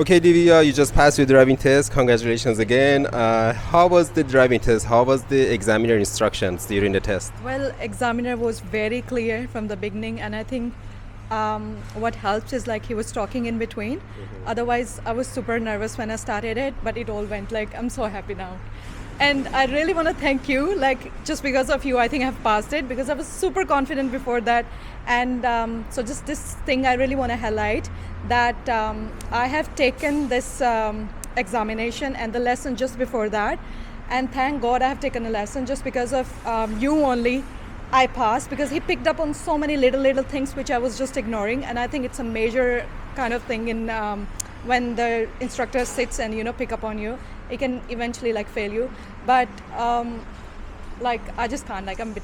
Okay, Divya, you just passed your driving test. Congratulations again. How was the driving test? How was the examiner instructions during the test? Well, examiner was very clear from the beginning, and I think what helps is like he was talking in between. Otherwise, I was super nervous when I started it, but it all went like I'm so happy now. And I really want to thank you, like just because of you, I think I've passed it because I was super confident before that. And so just this thing I really want to highlight that I have taken this examination and the lesson just before that. And thank God I have taken a lesson just because of you only. I passed because he picked up on so many little things which I was just ignoring, and I think it's a major kind of thing in when the instructor sits and pick up on you, it can eventually like fail you. But like I just can't, like I'm a bit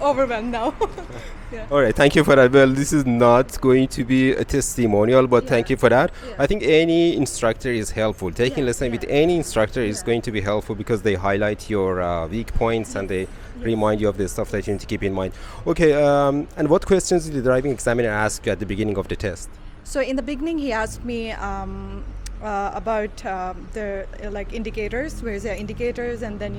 overwhelmed now. Yeah. All right, thank you for that. Well, this is not going to be a testimonial, but thank you for that. Yeah. I think any instructor is helpful. Taking Yeah, lesson with yeah. any instructor is Yeah. going to be helpful because they highlight your weak points and they remind you of the stuff that you need to keep in mind. Okay, and what questions did the driving examiner ask you at the beginning of the test? So in the beginning, he asked me about the like indicators. Where's the indicators? And then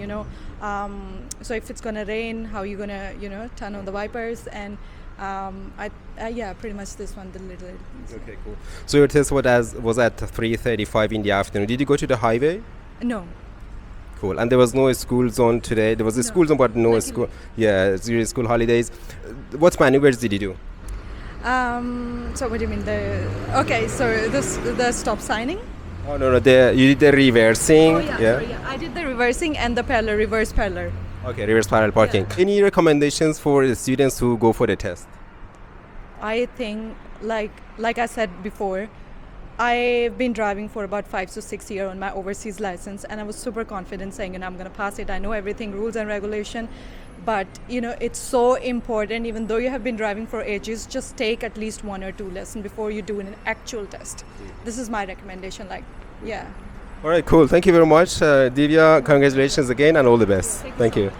so if it's gonna rain, how you gonna turn on the wipers? And yeah, pretty much this one, the little. Okay, cool. So your test was at 3:35 in the afternoon. Did you go to the highway? No. Cool. And there was no school zone today. There was a school zone, but no Luckily. school. Yeah, zero school holidays. What maneuvers did you do? So what do you mean so the stop signing? Oh no, you did the reversing. Sorry, I did the reversing and the reverse parallel. Okay, reverse parallel parking. Any recommendations for the students who go for the test? I think like I said before, I've been driving for about 5 to 6 years on my overseas license, and I was super confident saying I'm going to pass it. I know everything, rules and regulation, but it's so important. Even though you have been driving for ages, just take at least 1 or 2 lessons before you do an actual test. This is my recommendation. Yeah. All right, cool. Thank you very much, Divya. Congratulations again and all the best. Thank you.